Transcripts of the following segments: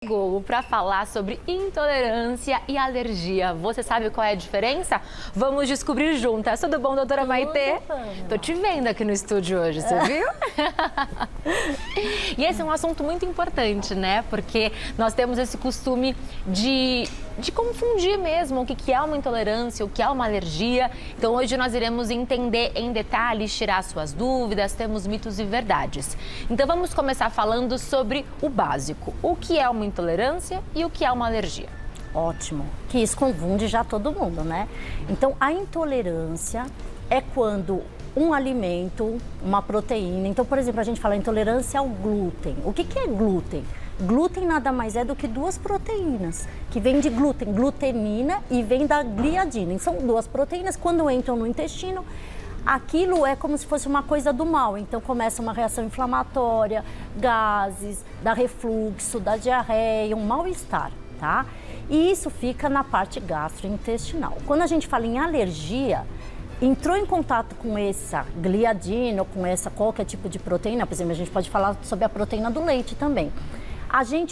Google para falar sobre intolerância e alergia. Você sabe qual é a diferença? Vamos descobrir juntas. Tudo bom, doutora Maitê? Tô te vendo aqui no estúdio hoje, você viu? E esse é um assunto muito importante, né? Porque nós temos esse costume de confundir mesmo o que é uma intolerância, o que é uma alergia. Então hoje nós iremos entender em detalhes, tirar suas dúvidas, temos mitos e verdades. Então vamos começar falando sobre o básico. O que é uma intolerância e o que é uma alergia? Ótimo, que isso confunde já todo mundo, né? Então a intolerância é quando um alimento, uma proteína... Então, por exemplo, a gente fala intolerância ao glúten. O que é glúten? Glúten nada mais é do que duas proteínas, que vêm de glúten, glutenina e vem da gliadina. São duas proteínas, quando entram no intestino, aquilo é como se fosse uma coisa do mal. Então começa uma reação inflamatória, gases, dá refluxo, dá diarreia, um mal-estar, tá? E isso fica na parte gastrointestinal. Quando a gente fala em alergia, entrou em contato com essa gliadina ou com essa qualquer tipo de proteína, por exemplo, a gente pode falar sobre a proteína do leite também.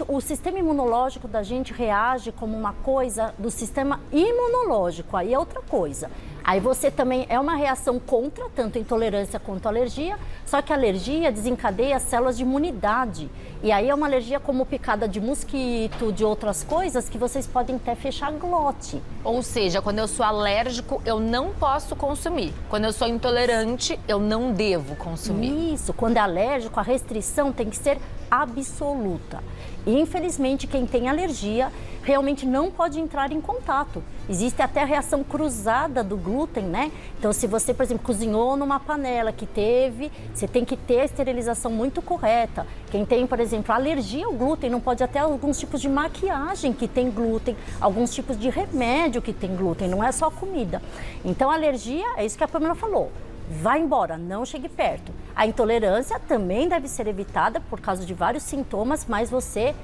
O sistema imunológico da gente reage como uma coisa do sistema imunológico, aí é outra coisa. Aí você também é uma reação contra, tanto intolerância quanto alergia, só que a alergia desencadeia as células de imunidade. E aí é uma alergia como picada de mosquito, de outras coisas que vocês podem até fechar glote. Ou seja, quando eu sou alérgico, eu não posso consumir. Quando eu sou intolerante, eu não devo consumir. Isso, quando é alérgico, a restrição tem que ser absoluta. E infelizmente quem tem alergia realmente não pode entrar em contato. Existe até a reação cruzada do glúten, né? Então se você, por exemplo, cozinhou numa panela que teve, você tem que ter a esterilização muito correta. Quem tem, por exemplo, alergia ao glúten não pode até alguns tipos de maquiagem que tem glúten, alguns tipos de remédio que tem glúten, não é só comida. Então a alergia, é isso que a Pamela falou. Vai embora, não chegue perto. A intolerância também deve ser evitada por causa de vários sintomas, mas você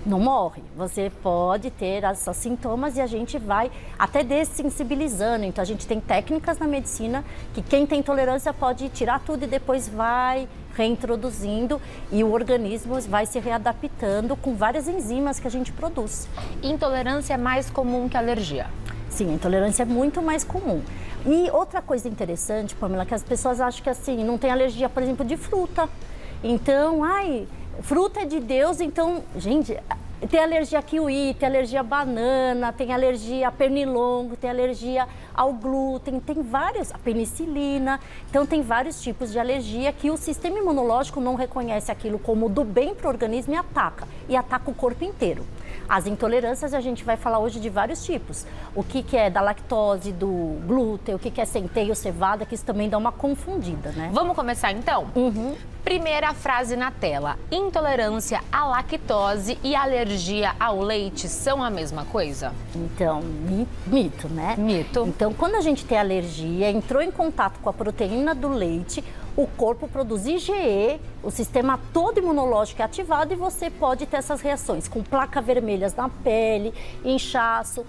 não morre. Você pode ter esses sintomas e a gente vai até dessensibilizando. Então a gente tem técnicas na medicina que quem tem intolerância pode tirar tudo e depois vai reintroduzindo e o organismo vai se readaptando com várias enzimas que a gente produz. Intolerância é mais comum que alergia? Sim, a intolerância é muito mais comum. E outra coisa interessante, Pamela, que as pessoas acham que assim, não tem alergia, por exemplo, de fruta. Então, fruta é de Deus, então, gente, tem alergia a kiwi, tem alergia a banana, tem alergia a pernilongo, tem alergia ao glúten, tem várias, a penicilina. Então, tem vários tipos de alergia que o sistema imunológico não reconhece aquilo como do bem para o organismo e ataca o corpo inteiro. As intolerâncias a gente vai falar hoje de vários tipos. O que é da lactose, do glúten, o que é centeio, cevada, que isso também dá uma confundida, né? Vamos começar então? Primeira frase na tela. Intolerância à lactose e alergia ao leite são a mesma coisa? Então, mito, né? Mito. Então, quando a gente tem alergia, entrou em contato com a proteína do leite, o corpo produz IgE, o sistema todo imunológico é ativado e você pode ter essas reações com placas vermelhas na pele, inchaço,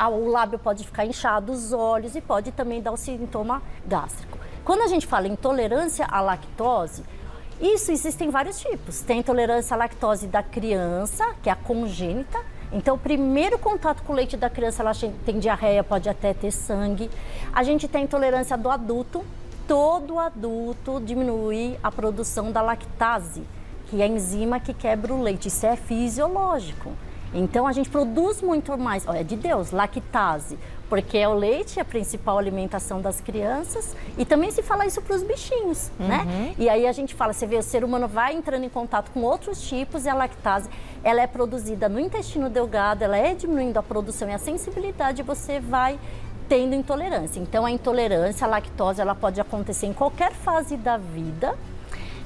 o lábio pode ficar inchado, os olhos e pode também dar o sintoma gástrico. Quando a gente fala intolerância à lactose, existem vários tipos. Tem intolerância à lactose da criança, que é a congênita. Então, o primeiro contato com o leite da criança, ela tem diarreia, pode até ter sangue. A gente tem intolerância do adulto. Todo adulto diminui a produção da lactase, que é a enzima que quebra o leite. Isso é fisiológico. Então, a gente produz muito mais, é de Deus, lactase, porque o leite é a principal alimentação das crianças e também se fala isso para os bichinhos, né? E aí a gente fala, você vê, o ser humano vai entrando em contato com outros tipos e a lactase, ela é produzida no intestino delgado, ela é diminuindo a produção e a sensibilidade, você vai tendo intolerância. Então, a intolerância à lactose, ela pode acontecer em qualquer fase da vida.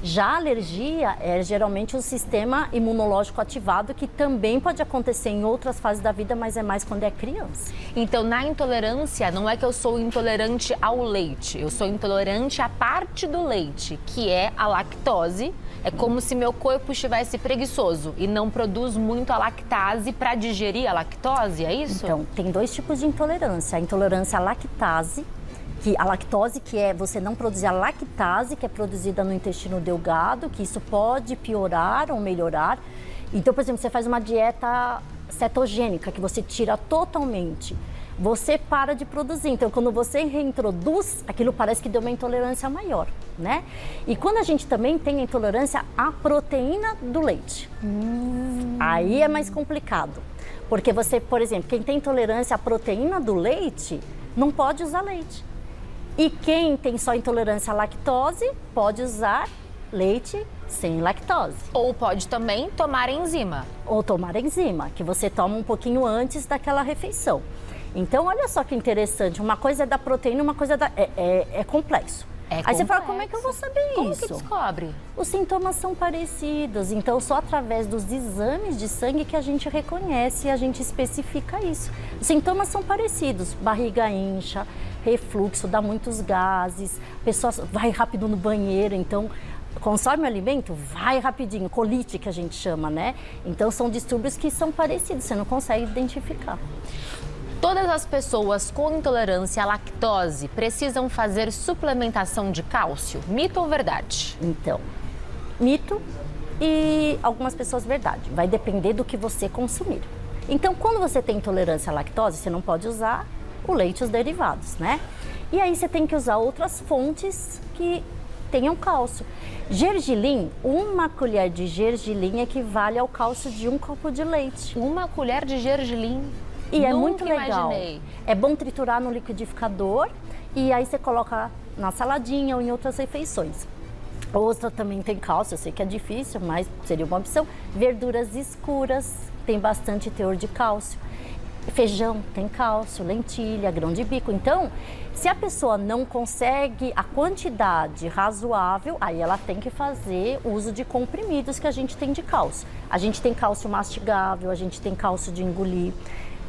Já a alergia é geralmente um sistema imunológico ativado que também pode acontecer em outras fases da vida, mas é mais quando é criança. Então, na intolerância, não é que eu sou intolerante ao leite, eu sou intolerante à parte do leite, que é a lactose. É como se meu corpo estivesse preguiçoso e não produz muito a lactase para digerir a lactose, é isso? Então, tem dois tipos de intolerância. A intolerância à lactase, a lactose, que é você não produzir a lactase, que é produzida no intestino delgado, que isso pode piorar ou melhorar. Então, por exemplo, você faz uma dieta cetogênica, que você tira totalmente, você para de produzir. Então, quando você reintroduz, aquilo parece que deu uma intolerância maior, né? E quando a gente também tem a intolerância à proteína do leite, aí é mais complicado. Porque você, por exemplo, quem tem intolerância à proteína do leite, não pode usar leite. E quem tem só intolerância à lactose, pode usar leite sem lactose. Ou pode também tomar enzima. Ou tomar enzima, que você toma um pouquinho antes daquela refeição. Então, olha só que interessante, uma coisa é da proteína, uma coisa é complexo. Aí você fala, como é que eu vou saber Como isso? que descobre? Os sintomas são parecidos, então só através dos exames de sangue que a gente reconhece e a gente especifica isso. Os sintomas são parecidos, barriga incha, refluxo, dá muitos gases, a pessoa vai rápido no banheiro, então consome o alimento, vai rapidinho, colite que a gente chama, né? Então são distúrbios que são parecidos, você não consegue identificar. Todas as pessoas com intolerância à lactose precisam fazer suplementação de cálcio? Mito ou verdade? Então, mito e algumas pessoas verdade. Vai depender do que você consumir. Então, quando você tem intolerância à lactose, você não pode usar o leite e os derivados, né? E aí você tem que usar outras fontes que tenham cálcio. Gergelim, uma colher de gergelim equivale ao cálcio de um copo de leite. Uma colher de gergelim? E é Nunca muito legal. imaginei. É bom triturar no liquidificador e aí você coloca na saladinha ou em outras refeições. Ostra também tem cálcio, eu sei que é difícil, mas seria uma opção. Verduras escuras tem bastante teor de cálcio. Feijão tem cálcio, lentilha, grão de bico. Então, se a pessoa não consegue a quantidade razoável, aí ela tem que fazer uso de comprimidos que a gente tem de cálcio. A gente tem cálcio mastigável, a gente tem cálcio de engolir.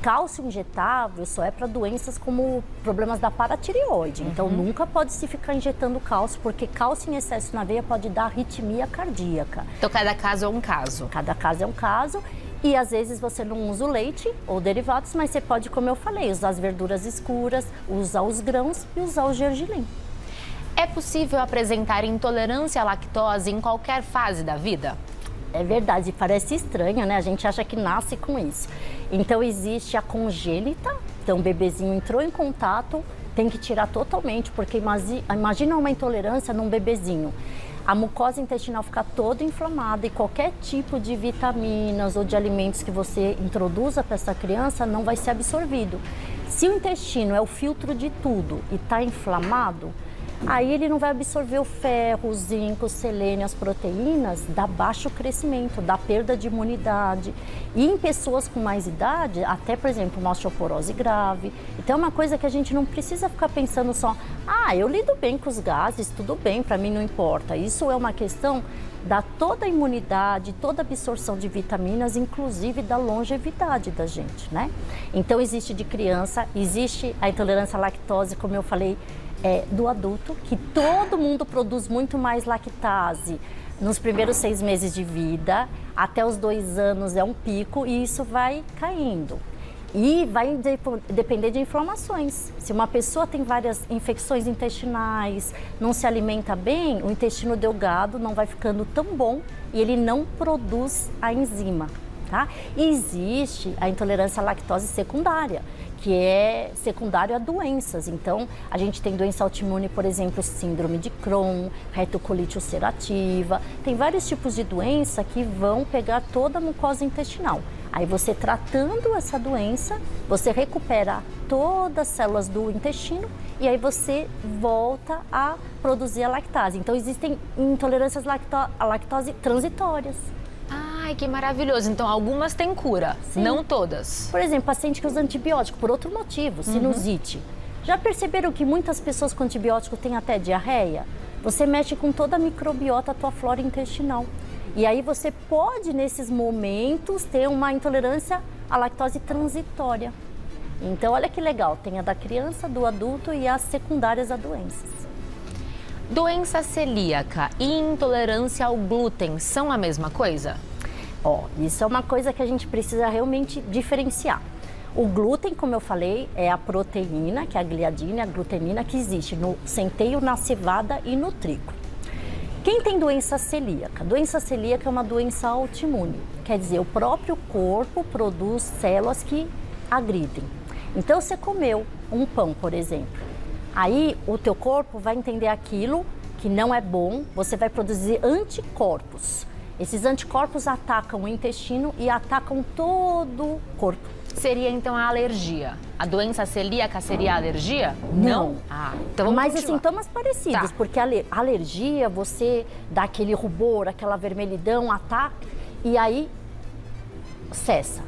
Cálcio injetável só é para doenças como problemas da paratireoide. Então, nunca pode se ficar injetando cálcio, porque cálcio em excesso na veia pode dar arritmia cardíaca. Então, cada caso é um caso. Cada caso é um caso. E às vezes você não usa o leite ou derivados, mas você pode, como eu falei, usar as verduras escuras, usar os grãos e usar o gergelim. É possível apresentar intolerância à lactose em qualquer fase da vida? É verdade, parece estranho, né? A gente acha que nasce com isso. Então existe a congênita, então o bebezinho entrou em contato, tem que tirar totalmente, porque imagina uma intolerância num bebezinho. A mucosa intestinal fica toda inflamada e qualquer tipo de vitaminas ou de alimentos que você introduza para essa criança não vai ser absorvido. Se o intestino é o filtro de tudo e está inflamado, aí ele não vai absorver o ferro, o zinco, o selênio, as proteínas, dá baixo crescimento, dá perda de imunidade. E em pessoas com mais idade, até, por exemplo, uma osteoporose grave. Então é uma coisa que a gente não precisa ficar pensando só, eu lido bem com os gases, tudo bem, para mim não importa. Isso é uma questão da toda a imunidade, toda a absorção de vitaminas, inclusive da longevidade da gente, né? Então existe de criança, existe a intolerância à lactose, como eu falei, do adulto, que todo mundo produz muito mais lactase nos primeiros 6 meses de vida, até os 2 anos é um pico e isso vai caindo. E vai depender de inflamações. Se uma pessoa tem várias infecções intestinais, não se alimenta bem, o intestino delgado não vai ficando tão bom e ele não produz a enzima, tá? E existe a intolerância à lactose secundária, que é secundário a doenças. Então, a gente tem doença autoimune, por exemplo, síndrome de Crohn, retocolite ulcerativa. Tem vários tipos de doença que vão pegar toda a mucosa intestinal. Aí você tratando essa doença, você recupera todas as células do intestino e aí você volta a produzir a lactase. Então, existem intolerâncias à lactose transitórias. Ai, que maravilhoso. Então, algumas têm cura, não todas. Por exemplo, paciente que usa antibiótico por outro motivo, sinusite. Já perceberam que muitas pessoas com antibiótico têm até diarreia? Você mexe com toda a microbiota, a tua flora intestinal. E aí você pode, nesses momentos, ter uma intolerância à lactose transitória. Então, olha que legal, tem a da criança, do adulto e as secundárias a doenças. Doença celíaca e intolerância ao glúten são a mesma coisa? Isso é uma coisa que a gente precisa realmente diferenciar. O glúten, como eu falei, é a proteína, que é a gliadina, a glutenina que existe no centeio, na cevada e no trigo. Quem tem doença celíaca? Doença celíaca é uma doença autoimune. Quer dizer, o próprio corpo produz células que agridem. Então, você comeu um pão, por exemplo. Aí, o teu corpo vai entender aquilo que não é bom, você vai produzir anticorpos. Esses anticorpos atacam o intestino e atacam todo o corpo. Seria então a alergia. A doença celíaca seria a alergia? Não. Ah, então vamos Mas continuar. sintomas parecidos, Tá. porque a alergia, você dá aquele rubor, aquela vermelhidão, ataca, e aí cessa.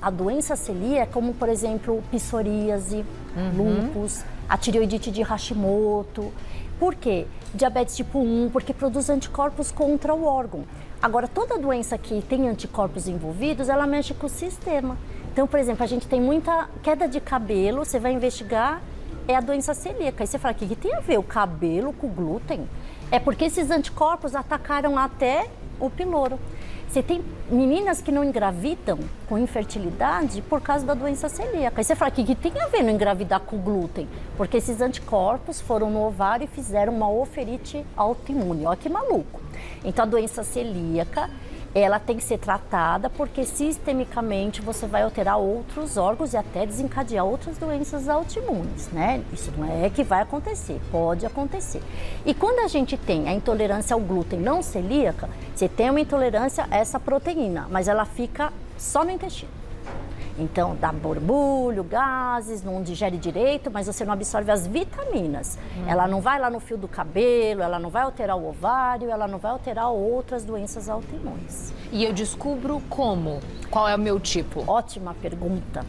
A doença celíaca, como por exemplo, psoríase, lúpus, a tireoidite de Hashimoto. Por quê? Diabetes tipo 1, porque produz anticorpos contra o órgão. Agora, toda doença que tem anticorpos envolvidos, ela mexe com o sistema. Então, por exemplo, a gente tem muita queda de cabelo, você vai investigar, é a doença celíaca. Aí você fala, o que tem a ver o cabelo com o glúten? É porque esses anticorpos atacaram até o piloro. Você tem meninas que não engravidam com infertilidade por causa da doença celíaca. Aí você fala, o que tem a ver não engravidar com glúten? Porque esses anticorpos foram no ovário e fizeram uma oferite autoimune. Olha que maluco. Então, a doença celíaca, ela tem que ser tratada porque sistemicamente você vai alterar outros órgãos e até desencadear outras doenças autoimunes, né? Isso não é que vai acontecer, pode acontecer. E quando a gente tem a intolerância ao glúten não celíaca, você tem uma intolerância a essa proteína, mas ela fica só no intestino. Então, dá borbulho, gases, não digere direito, mas você não absorve as vitaminas. Ela não vai lá no fio do cabelo, ela não vai alterar o ovário, ela não vai alterar outras doenças autoimunes. E eu descubro como? Qual é o meu tipo? Ótima pergunta.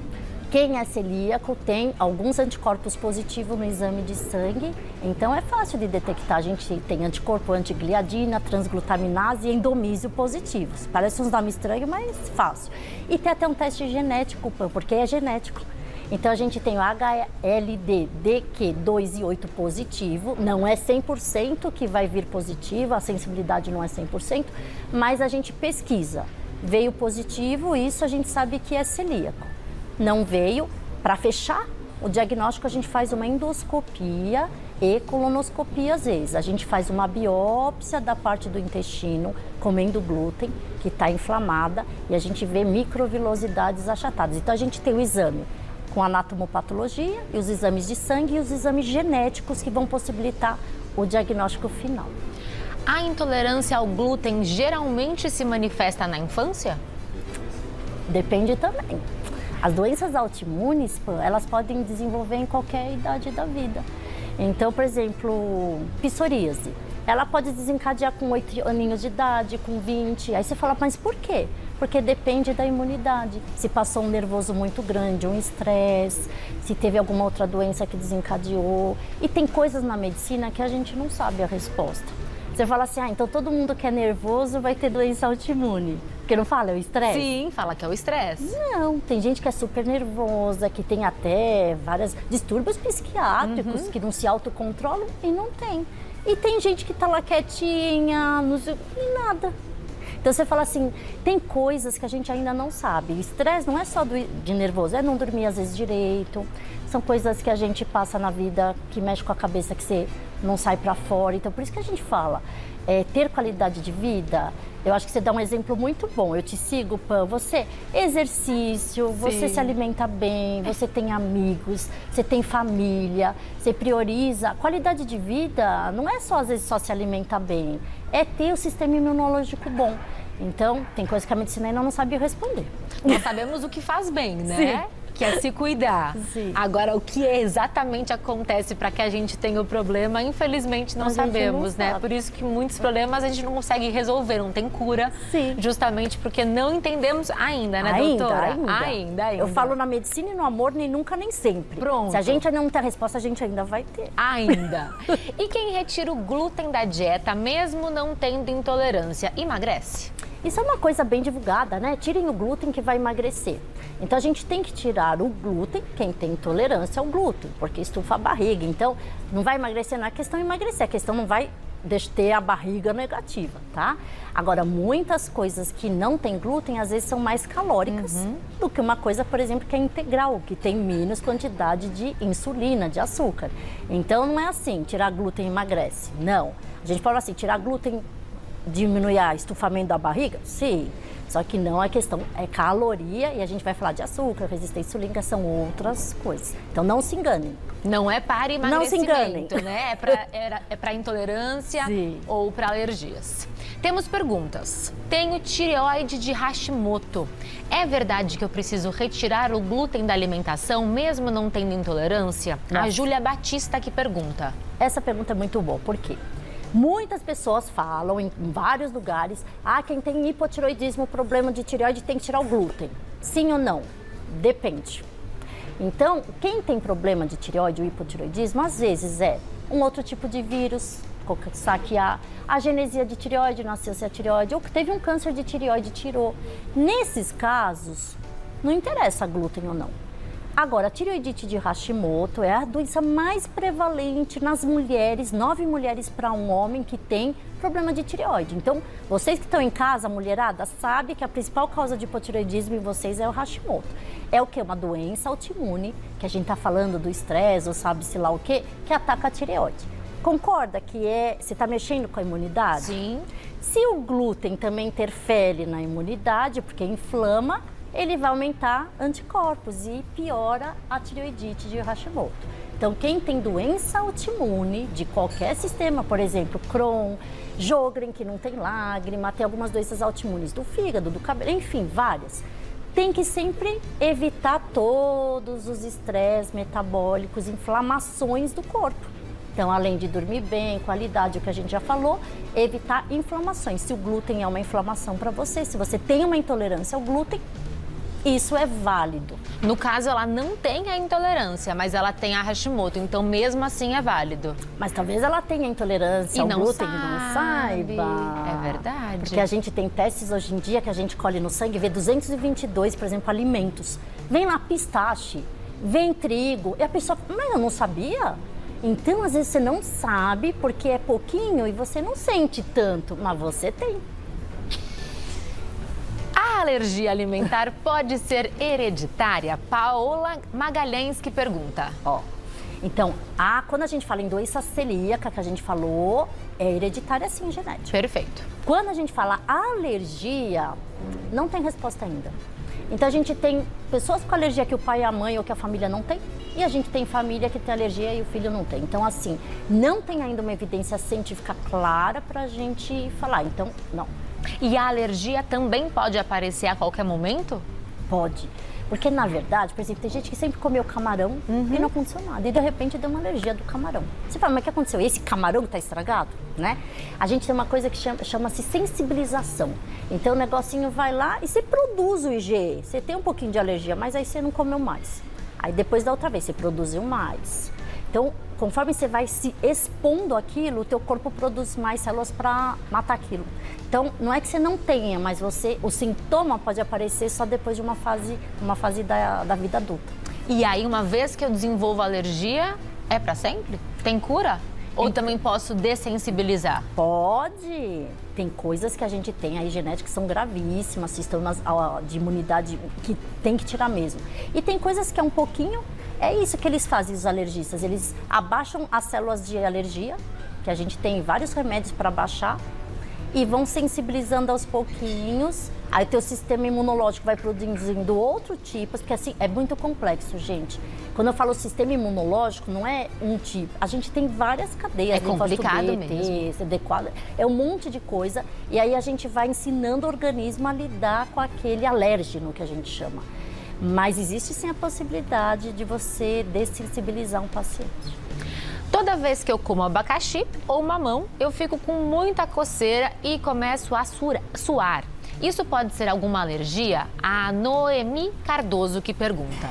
Quem é celíaco tem alguns anticorpos positivos no exame de sangue, então é fácil de detectar. A gente tem anticorpo antigliadina, transglutaminase e endomísio positivos. Parece uns nomes estranhos, mas fácil. E tem até um teste genético, porque é genético. Então a gente tem o HLD-DQ2 e 8 positivo, não é 100% que vai vir positivo, a sensibilidade não é 100%, mas a gente pesquisa. Veio positivo, isso a gente sabe que é celíaco. Não veio, para fechar o diagnóstico a gente faz uma endoscopia e colonoscopia às vezes. A gente faz uma biópsia da parte do intestino comendo glúten que está inflamada e a gente vê microvilosidades achatadas. Então a gente tem o exame com anatomopatologia e os exames de sangue e os exames genéticos que vão possibilitar o diagnóstico final. A intolerância ao glúten geralmente se manifesta na infância? Depende também. As doenças autoimunes, elas podem desenvolver em qualquer idade da vida. Então, por exemplo, psoríase. Ela pode desencadear com 8 aninhos de idade, com 20. Aí você fala, mas por quê? Porque depende da imunidade. Se passou um nervoso muito grande, um estresse, se teve alguma outra doença que desencadeou. E tem coisas na medicina que a gente não sabe a resposta. Você fala assim, então todo mundo que é nervoso vai ter doença autoimune. Porque não fala, é o estresse? Sim, fala que é o estresse. Não, tem gente que é super nervosa, que tem até vários distúrbios psiquiátricos, que não se autocontrolam e não tem. E tem gente que tá lá quietinha, e nada. Então você fala assim, tem coisas que a gente ainda não sabe. O estresse não é só de nervoso, é não dormir às vezes direito. São coisas que a gente passa na vida que mexe com a cabeça, que você não sai para fora. Então por isso que a gente fala, ter qualidade de vida. Eu acho que você dá um exemplo muito bom. Eu te sigo, Pan. Você, exercício, você se alimenta bem, você tem amigos, você tem família, você prioriza. Qualidade de vida não é só, às vezes, só se alimentar bem. É ter o sistema imunológico bom. Então, tem coisa que a medicina ainda não sabe responder. Nós sabemos o que faz bem, né? Sim. Que é se cuidar. Sim. Agora, o que exatamente acontece para que a gente tenha o problema, infelizmente não sabemos, né? sabe. Por isso que muitos problemas a gente não consegue resolver, não tem cura. Sim. Justamente porque não entendemos ainda, né, doutora? Ainda. Eu falo na medicina e no amor, nem nunca, nem sempre. Pronto. Se a gente ainda não tem a resposta, a gente ainda vai ter. Ainda. E quem retira o glúten da dieta, mesmo não tendo intolerância, emagrece? Isso é uma coisa bem divulgada, né? Tirem o glúten que vai emagrecer. Então a gente tem que tirar o glúten, quem tem intolerância ao glúten, porque estufa a barriga. Então não vai emagrecer, não é questão de emagrecer, a questão não vai ter a barriga negativa, tá? Agora, muitas coisas que não tem glúten, às vezes são mais calóricas do que uma coisa, por exemplo, que é integral, que tem menos quantidade de insulina, de açúcar. Então não é assim, tirar glúten emagrece, não. A gente fala assim, tirar glúten diminui o estufamento da barriga? Sim. Só que não é questão, é caloria e a gente vai falar de açúcar, resistência insulínica, são outras coisas. Então não se enganem. Não é para emagrecimento, não se enganem. Né? É para intolerância Sim. ou para alergias. Temos perguntas. Tenho tireoide de Hashimoto. É verdade que eu preciso retirar o glúten da alimentação mesmo não tendo intolerância? Nossa. A Júlia Batista que pergunta. Essa pergunta é muito boa, por quê? Muitas pessoas falam em vários lugares, quem tem hipotireoidismo, problema de tireoide tem que tirar o glúten. Sim ou não? Depende. Então, quem tem problema de tireoide ou hipotireoidismo, às vezes é um outro tipo de vírus, Coxsackie-A, a genesia de tireoide, nasceu-se a tireoide, ou que teve um câncer de tireoide e tirou. Nesses casos, não interessa glúten ou não. Agora, a tireoidite de Hashimoto é a doença mais prevalente nas mulheres, 9 mulheres para um homem que tem problema de tireoide. Então, vocês que estão em casa, mulherada, sabem que a principal causa de hipotireoidismo em vocês é o Hashimoto. É o quê? Uma doença autoimune, que a gente está falando do estresse ou sabe-se lá o quê, que ataca a tireoide. Concorda que você está mexendo com a imunidade? Sim. Se o glúten também interfere na imunidade, porque inflama, ele vai aumentar anticorpos e piora a tireoidite de Hashimoto. Então, quem tem doença autoimune de qualquer sistema, por exemplo, Crohn, Sjögren, que não tem lágrima, tem algumas doenças autoimunes do fígado, do cabelo, enfim, várias, tem que sempre evitar todos os estresses metabólicos, inflamações do corpo. Então, além de dormir bem, qualidade, o que a gente já falou, evitar inflamações. Se o glúten é uma inflamação para você, se você tem uma intolerância ao glúten, isso é válido. No caso, ela não tem a intolerância, mas ela tem a Hashimoto, então mesmo assim é válido. Mas talvez ela tenha intolerância ao glúten e não saiba. É verdade. Porque a gente tem testes hoje em dia que a gente colhe no sangue e vê 222, por exemplo, alimentos. Vem lá pistache, vem trigo, e a pessoa fala, mas eu não sabia? Então, às vezes você não sabe porque é pouquinho e você não sente tanto, mas você tem. A alergia alimentar pode ser hereditária? Paola Magalhães que pergunta. Então, quando a gente fala em doença celíaca, que a gente falou, é hereditária sim, genética. Perfeito. Quando a gente fala alergia, não tem resposta ainda. Então, a gente tem pessoas com alergia que o pai, a mãe ou que a família não tem, e a gente tem família que tem alergia e o filho não tem. Então, assim, não tem ainda uma evidência científica clara pra gente falar. Então, não. E a alergia também pode aparecer a qualquer momento? Pode. Porque, na verdade, por exemplo, tem gente que sempre comeu camarão e não aconteceu nada. E, de repente, deu uma alergia do camarão. Você fala, mas o que aconteceu? Esse camarão está estragado? Né? A gente tem uma coisa que chama-se sensibilização. Então, o negocinho vai lá e você produz o IgE. Você tem um pouquinho de alergia, mas aí você não comeu mais. Aí, depois da outra vez, você produziu mais. Então, conforme você vai se expondo àquilo, o teu corpo produz mais células para matar aquilo. Então, não é que você não tenha, mas o sintoma pode aparecer só depois de uma fase da vida adulta. E aí, uma vez que eu desenvolvo alergia, é para sempre? Tem cura? Ou também posso dessensibilizar? Pode. Tem coisas que a gente tem aí genéticas que são gravíssimas, sistemas de imunidade que tem que tirar mesmo. E tem coisas que é um pouquinho, é isso que eles fazem, os alergistas. Eles abaixam as células de alergia, que a gente tem vários remédios para baixar, e vão sensibilizando aos pouquinhos. Aí o teu sistema imunológico vai produzindo outro tipo, porque assim, é muito complexo, gente. Quando eu falo sistema imunológico, não é um tipo. A gente tem várias cadeias. É complicado B, mesmo. T, CD4, é um monte de coisa. E aí a gente vai ensinando o organismo a lidar com aquele alérgeno que a gente chama. Mas existe sim a possibilidade de você dessensibilizar um paciente. Toda vez que eu como abacaxi ou mamão, eu fico com muita coceira e começo a suar. Isso pode ser alguma alergia? A Noemi Cardoso que pergunta.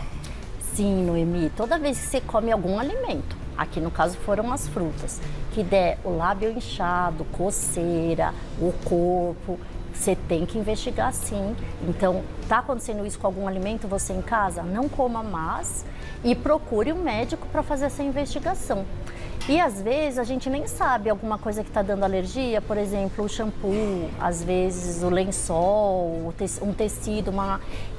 Sim, Noemi, toda vez que você come algum alimento, aqui no caso foram as frutas, que der o lábio inchado, coceira, o corpo, você tem que investigar sim. Então, tá acontecendo isso com algum alimento, você em casa, não coma mais e procure um médico para fazer essa investigação. E às vezes a gente nem sabe alguma coisa que está dando alergia, por exemplo, o shampoo, às vezes o lençol, um tecido,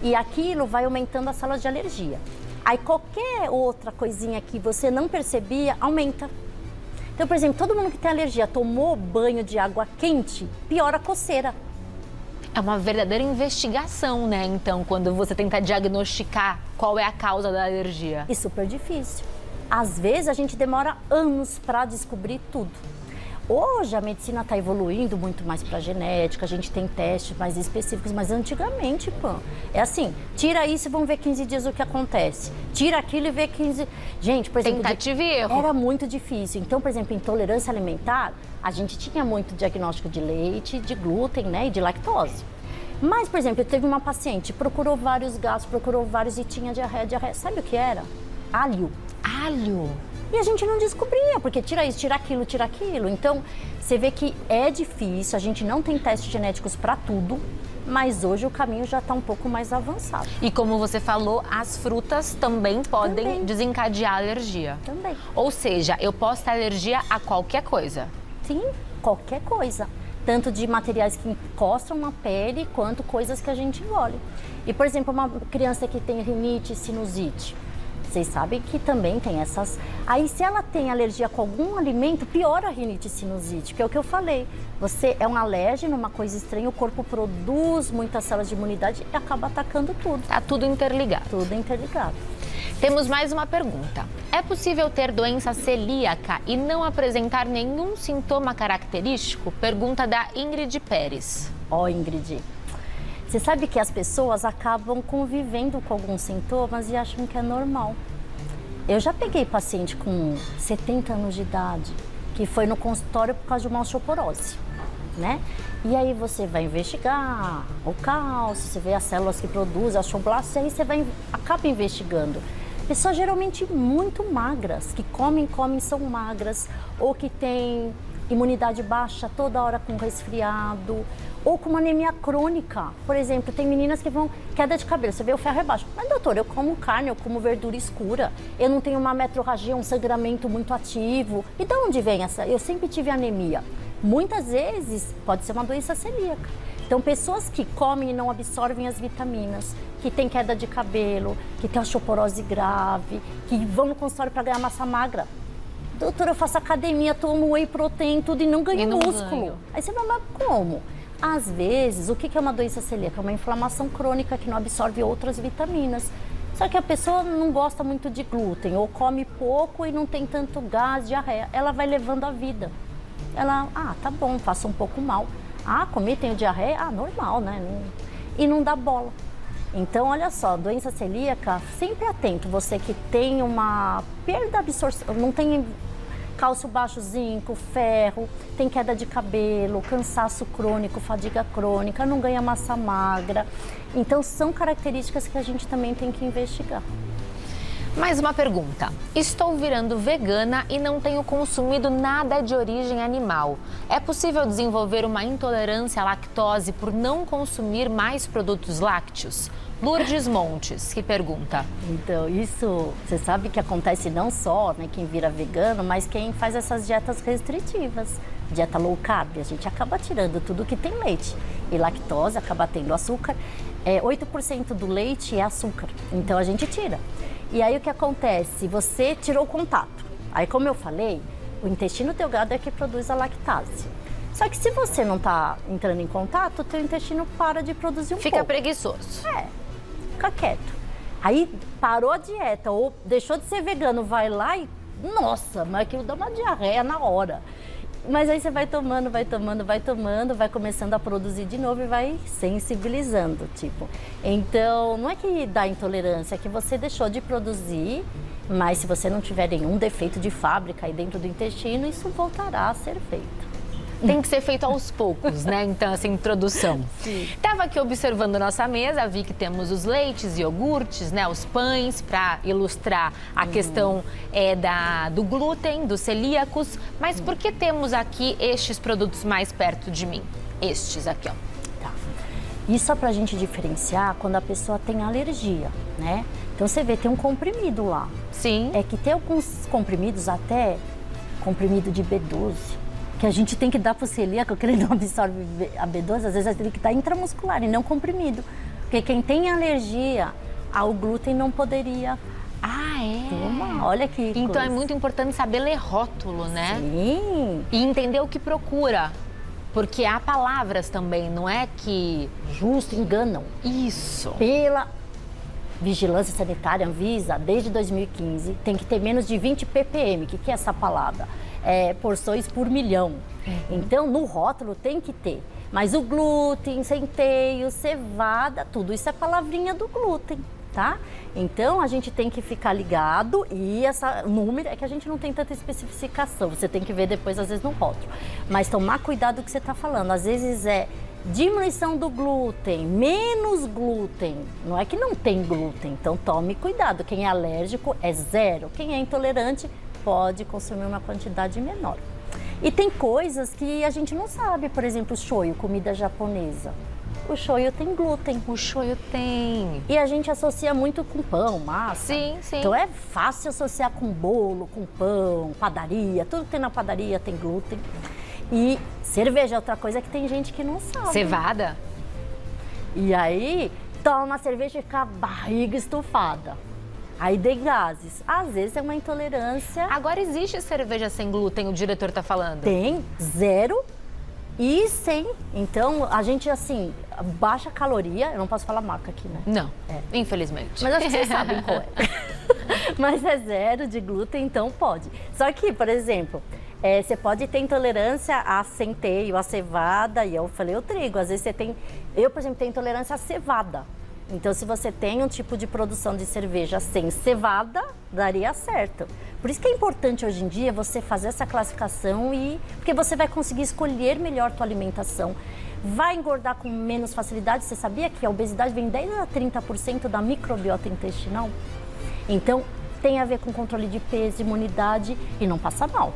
e aquilo vai aumentando as células de alergia. Aí qualquer outra coisinha que você não percebia, aumenta. Então Então, por exemplo, todo mundo que tem alergia tomou banho de água quente, piora a coceira. É uma verdadeira investigação, né? Então, quando você tenta diagnosticar qual é a causa da alergia. E super difícil. Às vezes a gente demora anos para descobrir tudo. Hoje a medicina está evoluindo muito mais para genética, a gente tem testes mais específicos, mas antigamente, pô, é assim, tira isso e vamos ver 15 dias o que acontece. Tira aquilo e vê 15... Gente, por exemplo... Tentativa e erro. Era muito difícil. Então, por exemplo, intolerância alimentar, a gente tinha muito diagnóstico de leite, de glúten, né, e de lactose. Mas, por exemplo, teve uma paciente, procurou vários gatos, procurou vários e tinha diarreia. Sabe o que era? Alho. Alho? E a gente não descobria, porque tira isso, tira aquilo, tira aquilo. Então, você vê que é difícil, a gente não tem testes genéticos para tudo, mas hoje o caminho já está um pouco mais avançado. E como você falou, as frutas também podem desencadear alergia. Também. Ou seja, eu posso ter alergia a qualquer coisa. Sim, qualquer coisa. Tanto de materiais que encostam na pele, quanto coisas que a gente engole. E, por exemplo, uma criança que tem rinite, sinusite, vocês sabem que também tem essas... Aí, se ela tem alergia com algum alimento, piora a rinite e sinusite, que é o que eu falei. Você é um alérgeno, uma coisa estranha, o corpo produz muitas células de imunidade e acaba atacando tudo. Tá tudo interligado. Tudo interligado. Temos mais uma pergunta. É possível ter doença celíaca e não apresentar nenhum sintoma característico? Pergunta da Ingrid Pérez. Ó, Ingrid, você sabe que as pessoas acabam convivendo com alguns sintomas e acham que é normal. Eu já peguei paciente com 70 anos de idade que foi no consultório por causa de uma osteoporose, né? E aí você vai investigar o cálcio, você vê as células que produzem, as osteoblastos, e aí você acaba investigando. Pessoas geralmente muito magras, que comem, são magras, ou que têm imunidade baixa, toda hora com resfriado, ou com uma anemia crônica. Por exemplo, tem meninas que vão queda de cabelo, você vê o ferro é baixo. Mas, doutor, eu como carne, eu como verdura escura, eu não tenho uma metrorragia, um sangramento muito ativo. E de onde vem essa? Eu sempre tive anemia. Muitas vezes pode ser uma doença celíaca. Então, pessoas que comem e não absorvem as vitaminas, que têm queda de cabelo, que têm osteoporose grave, que vão no consultório para ganhar massa magra. Doutora, eu faço academia, tomo whey protein, tudo e não ganho músculo. Aí você vai, mas como? Às vezes, o que é uma doença celíaca? É uma inflamação crônica que não absorve outras vitaminas. Só que a pessoa não gosta muito de glúten, ou come pouco e não tem tanto gás, diarreia. Ela vai levando a vida. Ela, tá bom, faço um pouco mal. Comi, tenho diarreia? Normal, né? E não dá bola. Então, olha só, doença celíaca, sempre atento. Você que tem uma perda de absorção, não tem cálcio baixo, zinco, ferro, tem queda de cabelo, cansaço crônico, fadiga crônica, não ganha massa magra. Então, são características que a gente também tem que investigar. Mais uma pergunta. Estou virando vegana e não tenho consumido nada de origem animal. É possível desenvolver uma intolerância à lactose por não consumir mais produtos lácteos? Lourdes Montes, que pergunta. Então, isso, você sabe que acontece não só, né, quem vira vegano, mas quem faz essas dietas restritivas. Dieta low carb, a gente acaba tirando tudo que tem leite. E lactose acaba tendo açúcar. 8% do leite é açúcar, então a gente tira. E aí o que acontece? Você tirou o contato. Aí, como eu falei, o intestino delgado é que produz a lactase. Só que se você não está entrando em contato, o teu intestino para de produzir pouco. Fica preguiçoso. Fica quieto. Aí parou a dieta ou deixou de ser vegano, vai lá e, nossa, mas aquilo dá uma diarreia na hora. Mas aí você vai tomando, vai começando a produzir de novo e vai sensibilizando, tipo. Então, não é que dá intolerância, é que você deixou de produzir, mas se você não tiver nenhum defeito de fábrica aí dentro do intestino, isso voltará a ser feito. Tem que ser feito aos poucos, né? Então, essa introdução. Estava aqui observando nossa mesa, vi que temos os leites, iogurtes, né? Os pães, para ilustrar a questão do glúten, dos celíacos. Mas por que temos aqui estes produtos mais perto de mim? Estes aqui, ó. Tá. Isso é para a gente diferenciar quando a pessoa tem alergia, né? Então, você vê, tem um comprimido lá. Sim. É que tem alguns comprimidos, até comprimido de B12, que a gente tem que dar para o celíaco, que ele não absorve a B12, às vezes ele tem que estar intramuscular e não comprimido. Porque quem tem alergia ao glúten não poderia é? Toma, olha que Então coisa. é muito importante saber ler rótulo, né? Sim. E entender o que procura. Porque há palavras também, não é que... Justo, enganam. Isso. Pela Vigilância Sanitária, Anvisa, desde 2015, tem que ter menos de 20 ppm. O que é essa palavra? Porções por milhão. Então, no rótulo tem que ter. Mas o glúten, centeio, cevada, tudo isso é palavrinha do glúten, tá? Então, a gente tem que ficar ligado e essa número é que a gente não tem tanta especificação. Você tem que ver depois, às vezes, no rótulo. Mas tomar cuidado com o que você está falando. Às vezes é diminuição do glúten, menos glúten. Não é que não tem glúten, então tome cuidado. Quem é alérgico é 0. Quem é intolerante pode consumir uma quantidade menor. E tem coisas que a gente não sabe, por exemplo, o shoyu, comida japonesa. O shoyu tem glúten. O shoyu tem. E a gente associa muito com pão, massa. Sim, sim. Então é fácil associar com bolo, com pão, padaria. Tudo que tem na padaria tem glúten. E cerveja é outra coisa que tem gente que não sabe. Cevada? E aí, toma uma cerveja e fica a barriga estufada. Aí dei gases. Às vezes é uma intolerância. Agora existe cerveja sem glúten, o diretor tá falando. Tem 0 e 100. Então, a gente, assim, baixa caloria. Eu não posso falar marca aqui, né? Não, infelizmente. Mas acho que vocês sabem qual é. Mas é 0 de glúten, então pode. Só que, por exemplo, você pode ter intolerância a centeio, a cevada, e eu falei o trigo. Às vezes você tem... Eu, por exemplo, tenho intolerância à cevada. Então, se você tem um tipo de produção de cerveja sem cevada, daria certo. Por isso que é importante hoje em dia você fazer essa classificação porque você vai conseguir escolher melhor a tua alimentação. Vai engordar com menos facilidade. Você sabia que a obesidade vem 10 a 30% da microbiota intestinal? Então, tem a ver com controle de peso, imunidade e não passa mal.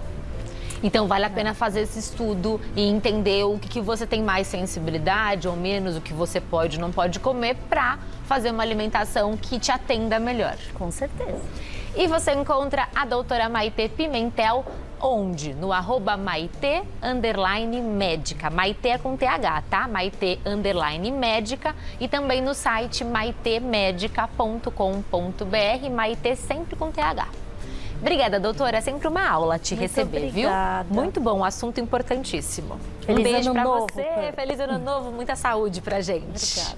Então vale a pena fazer esse estudo e entender o que você tem mais sensibilidade ou menos, o que você pode ou não pode comer para fazer uma alimentação que te atenda melhor. Com certeza. E você encontra a doutora Maitê Pimentel onde? No @Maitê_médica. Maitê é com TH, tá? Maitê_médica e também no site maitêmedica.com.br. Maitê sempre com TH. Obrigada, doutora. É sempre uma aula te receber, obrigada. Viu? Muito bom, um assunto importantíssimo. Feliz um beijo ano pra novo, você. Pê. Feliz ano novo, muita saúde pra gente. Obrigada.